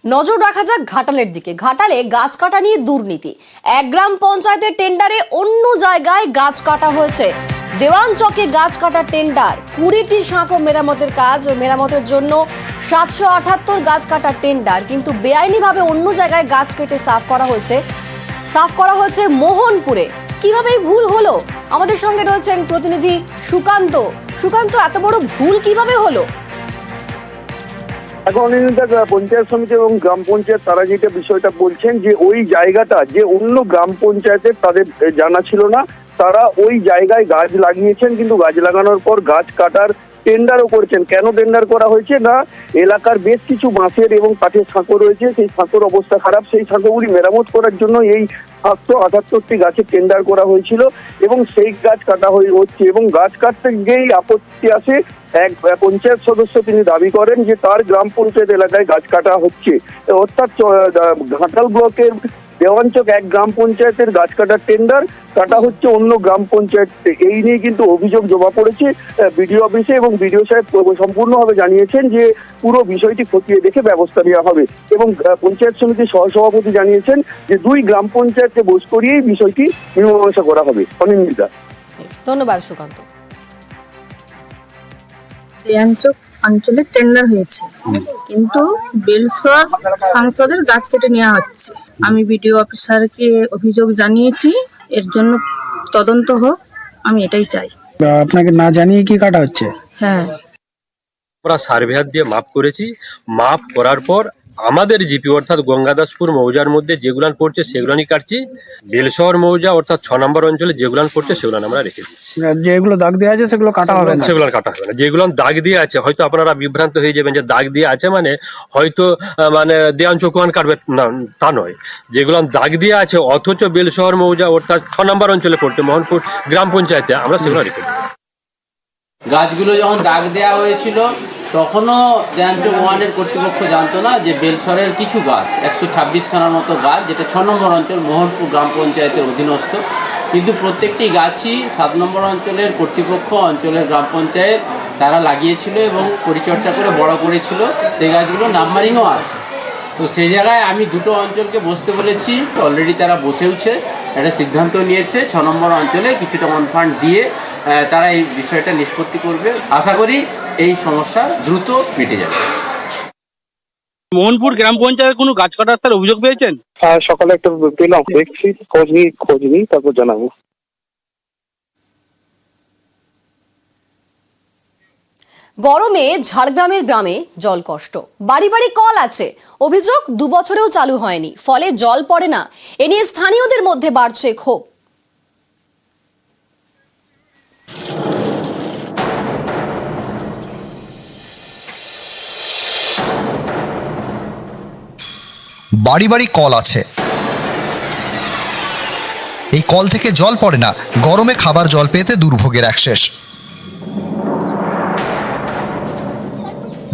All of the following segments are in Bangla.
নজর রাখা যাক ঘাটালের দিকে। ঘাটালে গাছ কাটা নিয়ে দুর্নীতি। এক গ্রাম পঞ্চায়েতের টেন্ডারে অন্য জায়গায় গাছ কাটা হয়েছে। দেওয়ান চকে গাছ কাটার টেন্ডার, 20টি সাঁকো মেরামতের কাজ ও মেরামতের জন্য 778 গাছ কাটার টেন্ডার, কিন্তু বেআইনিভাবে অন্য জায়গায় গাছ কেটে সাফ করা হয়েছে মোহনপুরে। কিভাবে ভুল হলো? আমাদের সঙ্গে রয়েছেন প্রতিনিধি সুকান্ত। এত বড় ভুল কিভাবে হলো? এখন পঞ্চায়েত সমিতি এবং গ্রাম পঞ্চায়েত তারা যেটা বিষয়টা বলছেন যে ওই জায়গাটা যে অন্য গ্রাম পঞ্চায়েতের তাদের জানা ছিল না, তারা ওই জায়গায় গাছ লাগিয়েছেন, কিন্তু গাছ লাগানোর পর গাছ কাটার টেন্ডারও করেছেন। কেন টেন্ডার করা হয়েছে না, এলাকার বেশ কিছু বাঁশের এবং কাঠের সাঁকো রয়েছে, সেই সাঁকোর অবস্থা খারাপ, সেই সাঁকোগুলি মেরামত করার জন্য এই 778টি গাছের টেন্ডার করা হয়েছিল এবং সেই গাছ কাটা হচ্ছে। এবং গাছ কাটতে গিয়েই আপত্তি আসে। এক পঞ্চায়েত সদস্য তিনি দাবি করেন যে তার গ্রাম পঞ্চায়েত এলাকায় গাছ কাটা হচ্ছে, অর্থাৎ ঘাটাল ব্লকের দেওয়ানচক এক গ্রাম পঞ্চায়েতের গাছ কাটার টেন্ডার কাটা হচ্ছে অন্য গ্রাম পঞ্চায়েতে। এই নিয়ে কিন্তু অভিযোগ জমা পড়েছে বিডিও অফিসে এবং বিডিও সাহেব সম্পূর্ণভাবে জানিয়েছেন যে পুরো বিষয়টি খতিয়ে দেখে ব্যবস্থা নেওয়া হবে। এবং পঞ্চায়েত সমিতির সহসভাপতি জানিয়েছেন যে 2 গ্রাম পঞ্চায়েতকে বোঝ করিয়েই বিষয়টি মীমাংসা করা হবে। অনিন্দিতা, ধন্যবাদ সুকান্ত। দেওয়ানচক অঞ্চলে টেন্ডার হয়েছে, কিন্তু বেলসর সংসদের গাছ কেটে নেওয়া হচ্ছে। আমি বিডিও অফিসারকে অভিযোগ জানিয়েছি, এর জন্য তদন্ত হোক, আমি এটাই চাই। আপনাকে না জানিয়ে কি কাটা হচ্ছে? হ্যাঁ, আমরা সার্ভেয়ার দিয়ে মাপ করেছি। মাপ করার পর আমাদের জিপি অর্থাৎ গঙ্গাদাসপুর মৌজার মধ্যে যেগুলান পড়ছে সেগুলানই কাটছি। বেলশহর মৌজা অর্থাৎ 6 নম্বর অঞ্চলে যেগুলান পড়ছে সেগুলান আমরা রেখে দিচ্ছি। যেগুলো দাগ দেওয়া আছে সেগুলো কাটা হবে না? সেগুলান কাটা হবে না। যেগুলান দাগ দিয়ে আছে, হয়তো আপনারা বিভ্রান্ত হয়ে যাবেন যে দাগ দিয়ে আছে মানে হয়তো দেওয়ান চৌকুয়ান কাটবে না, তা নয়। যেগুলান দাগ দিয়ে আছে অথচ বেলশহর মৌজা অর্থাৎ 6 নম্বর অঞ্চলে পড়ছে মোহনপুর গ্রাম পঞ্চায়েতে, আমরা সেগুলো রেখে দিচ্ছি। গাছগুলো যখন দাগ দেওয়া হয়েছিল তখনও দেওয়ানচক 1-এর কর্তৃপক্ষ জানতো না যে বেলসরের কিছু গাছ 126 খানার মতো গাছ, যেটা 6 নম্বর অঞ্চল মোহনপুর গ্রাম পঞ্চায়েতের অধীনস্থ, কিন্তু প্রত্যেকটি গাছই 7 নম্বর অঞ্চলের কর্তৃপক্ষ, অঞ্চলের গ্রাম পঞ্চায়েত তারা লাগিয়েছিল এবং পরিচর্যা করে বড় করেছিল। সেই গাছগুলো নাম্বারিংও আছে। তো সেই জায়গায় আমি দুটো অঞ্চলকে বসতে বলেছি, অলরেডি তারা বসেওছে, একটা সিদ্ধান্ত নিয়েছে 6 নম্বর অঞ্চলে কিছুটা ফান্ড দিয়ে তারা এই বিষয়টা নিষ্পত্তি করবে। আশা করি এই সমস্যা দ্রুত মিটে যাবে। মোহনপুর গ্রাম পঞ্চায়েত কোনো গাছ কাটার তার অভিযোগ পেয়েছেন? সকালে একটা পেলাম, দেখছি, খোঁজ নিই তারপর জানাবো। গরমে ঝাড়গ্রামের গ্রামে জল কষ্ট, বাড়ি বাড়ি কল আছে, অভিযোগ 2 বছরেও চালু হয়নি, ফলে জল পড়ে না। এ নিয়ে স্থানীয়দের মধ্যে বাড়ছে ক্ষোভ। বাড়ি বাড়ি কল আছে, এই কল থেকে জল পড়ে না, গরমে খাবার জল পেতে দুর্ভোগের একশেষ।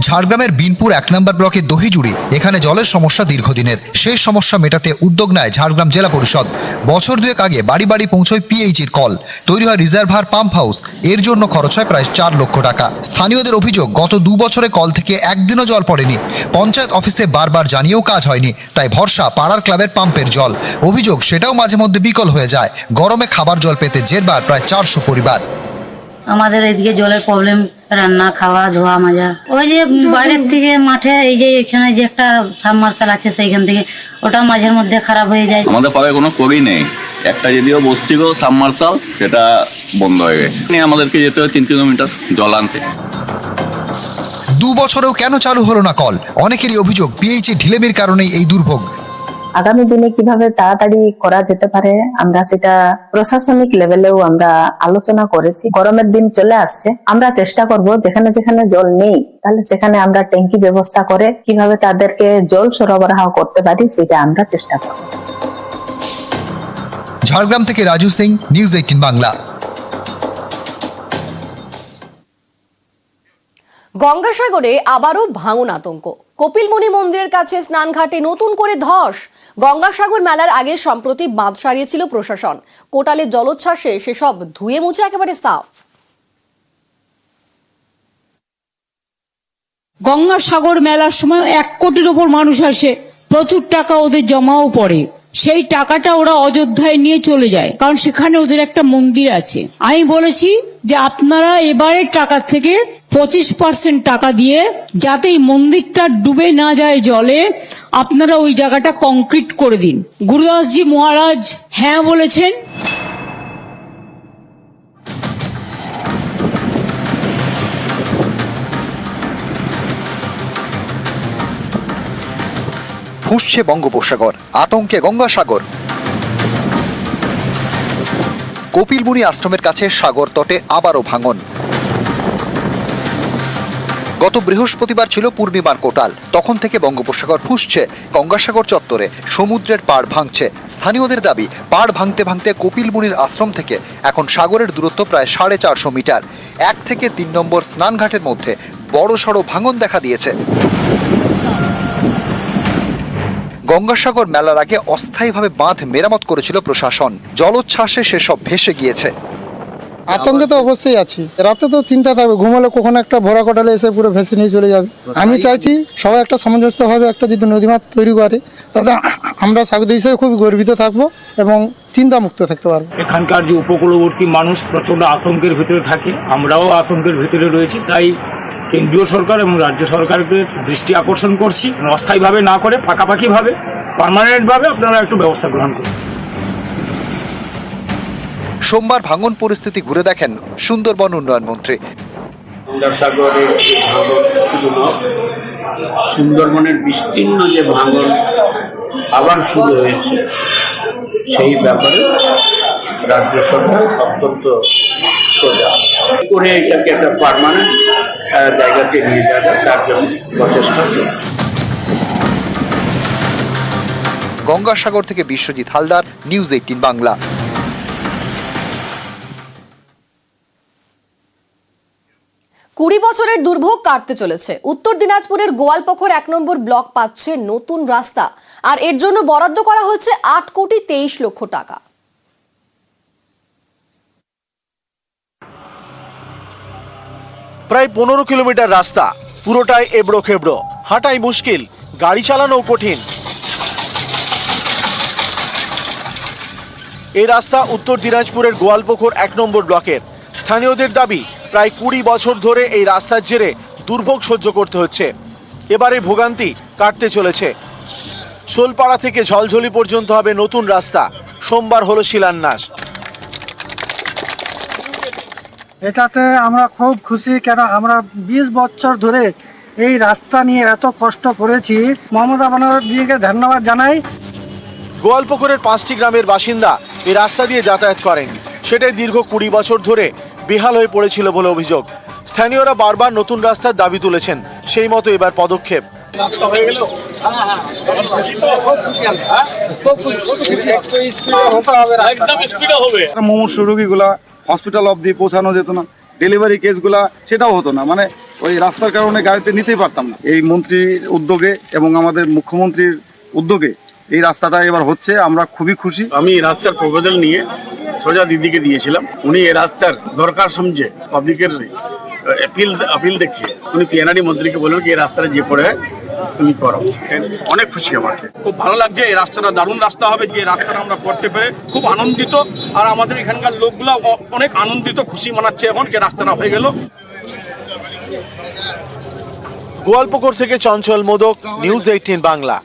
ঝাড়গ্রামের বিনপুর 1 নম্বর ব্লকের দহিজুড়ি, এখানে জলের সমস্যা দীর্ঘদিনের। সেই সমস্যা মেটাতে উদ্যোগ নেয় ঝাড়গ্রাম জেলা পরিষদ। বছর 2 আগে বাড়ি বাড়ি পৌঁছয় পিএইচির কল, তৈরি হয় রিজার্ভার পাম্প হাউস, এর জন্য খরচ হয় প্রায় 4 লক্ষ টাকা। স্থানীয়দের অভিযোগ গত 2 বছরে কল থেকে একদিনও জল পড়েনি। পঞ্চায়েত অফিসে বারবার জানিয়েও কাজ হয়নি, তাই ভরসা পাড়ার ক্লাবের পাম্পের জল। অভিযোগ সেটাও মাঝে মধ্যে বিকল হয়ে যায়। গরমে খাবার জল পেতে জেরবার প্রায় 400 পরিবার। আমাদের এদিকে জলের প্রবলেম, রান্না, খাওয়া, ধোয়া, মাজা। ওই যে বাইরের থেকে মাঠে এই যে এখানে যে একটা সাবমার্শাল আছে সেইখান থেকে ওটা মাঝের মধ্যে খারাপ হয়ে যায়। আমাদের পাড়ায় কোনো কলই নেই, একটা যদিও বসছিল সাবমার্শাল, সেটা বন্ধ হয়ে গেছে। আমাদেরকে যেতে হয় 3 কিলোমিটার জল আনতে। 2 বছরেও কেন চালু হলো না কল? অনেকেরই অভিযোগ পিএইচি ঢিলেমির কারণেই এই দুর্ভোগ। আগামী দিনে কিভাবে তাড়াতাড়ি করা যেতে পারে আমরা সেটা প্রশাসনিক লেভেলেও আমরা আলোচনা করেছি। গরমের দিন চলে আসছে, আমরা চেষ্টা করব যেখানে যেখানে জল নেই তাহলে সেখানে আমরা ট্যাঙ্কি ব্যবস্থা করে কিভাবে তাদেরকে জল সরবরাহ করতে পারি সেটা আমরা চেষ্টা করব। ঝাড়গ্রাম থেকে রাজু সিং, নিউজ 18 বাংলা। গঙ্গাসাগরে আবারও ভাঙন আতঙ্ক। কপিলমুনি মন্দিরের কাছে স্নানঘাটে নতুন করে ধস। গঙ্গাসাগর মেলার আগে সম্প্রতি বাঁধ সারিয়েছিল প্রশাসন। কোটালে জলোচ্ছ্বাসে সেসব ধুয়ে মুছে একেবারে সাফ। গঙ্গাসাগর মেলার সময় 1 কোটির ওপর মানুষ আসে, প্রচুর টাকা ওদের জমাও পড়ে। সেই টাকাটা ওরা অযোধ্যায় নিয়ে চলে যায়, কারণ সেখানে ওদের একটা মন্দির আছে। আমি বলেছি যে আপনারা এবারের টাকা থেকে 25% টাকা দিয়ে, যাতে এই মন্দিরটা ডুবে না যায় জলে, আপনারা ওই জায়গাটা কংক্রিট করে দিন। গুরুদাসজি মহারাজ হ্যাঁ বলেছেন। ফুঁসছে বঙ্গোপসাগর, আতঙ্কে গঙ্গাসাগর। কপিলমুনি আশ্রমের কাছে সাগর তটে আবারও ভাঙন। গত বৃহস্পতিবার ছিল পূর্ণিমার কোটাল, তখন থেকে বঙ্গোপসাগর ফুঁসছে। গঙ্গাসাগর চত্বরে সমুদ্রের পাড় ভাঙছে। স্থানীয়দের দাবি, পাড় ভাঙতে ভাঙতে কপিলমুনির আশ্রম থেকে এখন সাগরের দূরত্ব প্রায় 450 মিটার। 1 থেকে 3 নম্বর স্নানঘাটের মধ্যে বড়সড় ভাঙন দেখা দিয়েছে। গঙ্গাসাগর মেলার আগে অস্থায়ীভাবে বাঁধ মেরামত করেছিল প্রশাসন। জলোচ্ছ্বাসে সেসব ভেসে গিয়েছে। আতঙ্কে তো অবশ্যই আছি। রাতে তো চিন্তা থাকবে, ঘুমালে কখনো একটা ভরা কোটালে এসে পুরো ভেসে নিয়ে চলে যাবে। আমি চাইছি সবাই একটা সামঞ্জস্যভাবে একটা যদি নদীমাত তৈরি করে, তাতে আমরা সাগর হিসেবে খুব গর্বিত থাকবো এবং চিন্তামুক্ত থাকতে পারবো। এখানকার যে উপকূলবর্তী মানুষ প্রচন্ড আতঙ্কের ভিতরে থাকে, আমরাও আতঙ্কের ভিতরে রয়েছি। তাই কেন্দ্রীয় সরকার এবং রাজ্য সরকারকে দৃষ্টি আকর্ষণ করছি, অস্থায়ীভাবে না করে পাকাপাকিভাবে পার্মানেন্টভাবে আপনারা একটু ব্যবস্থা গ্রহণ করুন। সোমবার ভাঙন পরিস্থিতি ঘুরে দেখেন সুন্দরবন উন্নয়ন মন্ত্রী। গঙ্গাসাগরের যে ভাঙন শুধু নয়, সুন্দরবনের বিস্তীর্ণ যে ভাঙন আবার শুরু হয়েছে, সেই ব্যাপারে রাজ্য সরকার অত্যন্ত সোজা করে এটাকে একটা পার্মানেন্ট জায়গাতে নিয়ে যাবে, তার জন্য প্রচেষ্টা চলছে। গঙ্গাসাগর থেকে বিশ্বজিৎ হালদার, নিউজ 18 বাংলা। কুড়ি বছরের দুর্ভোগ কাটতে চলেছে। উত্তর দিনাজপুরের গোয়ালপুকুর 1 নম্বর ব্লক পাচ্ছে নতুন রাস্তা, আর এর জন্য বরাদ্দ করা হয়েছে 8,23,00,000 টাকা। প্রায় 15 কিলোমিটার রাস্তা, পুরোটাই এবড়ো খেবড়ো, হাঁটাই মুশকিল, গাড়ি চালানোও কঠিন। এই রাস্তা উত্তর দিনাজপুরের গোয়ালপুকুর 1 নম্বর ব্লকের। স্থানীয়দের দাবি, প্রায় 20 বছর ধরে এই রাস্তার জেরে দুর্ভোগ সহ্য করতে হচ্ছে। এবারে ভোগান্তি কাটতে চলেছে। শোলপাড়া থেকে ঝলঝলি পর্যন্ত হবে নতুন রাস্তা। সোমবার হলো শিলান্যাস। এটাতে আমরা খুব খুশি, কেন আমরা 20 বছর ধরে এই রাস্তা নিয়ে এত কষ্ট করেছি। মমতা ব্যানার্জিকে ধন্যবাদ জানাই। গোয়ালপুকুরের 5টি গ্রামের বাসিন্দা এই রাস্তা দিয়ে যাতায়াত করেন। সেটাই দীর্ঘ 20 বছর ধরে বেহাল হয়ে পড়েছিল বলে অভিযোগ। স্থানীয়রা বারবার নতুন রাস্তার দাবি তুলেছেন, সেই মতো এবার পদক্ষেপ। মুমূর্ষু রোগীগুলা হসপিটাল অবধি পৌঁছানো যেত না, ডেলিভারি কেসগুলা সেটাও হতো না, মানে ওই রাস্তার কারণে গাড়িতে নিতেই পারতাম না। এই মন্ত্রীর উদ্যোগে এবং আমাদের মুখ্যমন্ত্রীর উদ্যোগে এই রাস্তাটা এবার হচ্ছে, আমরা খুবই খুশি। আমি এই রাস্তার প্রপোজাল নিয়ে সোজা দিদিকে দিয়েছিলাম। উনি এই রাস্তার দরকার সমঝে পাবলিকের আপিল দেখে উনি পিএনআরডি মন্ত্রীকে বললেন কি এই রাস্তাটা যে পড়ে তুমি করো। অনেক খুশি, আমাকে খুব ভালো লাগছে। এই রাস্তাটা দারুণ রাস্তা হবে, যে রাস্তাটা আমরা করতে পেরে খুব আনন্দিত। আর আমাদের এখানকার লোকগুলো অনেক আনন্দিত, খুশি মানাচ্ছে এখন যে রাস্তাটা হয়ে গেল। গোয়ালপুকুর থেকে চঞ্চল মোদক, নিউজ 18 বাংলা।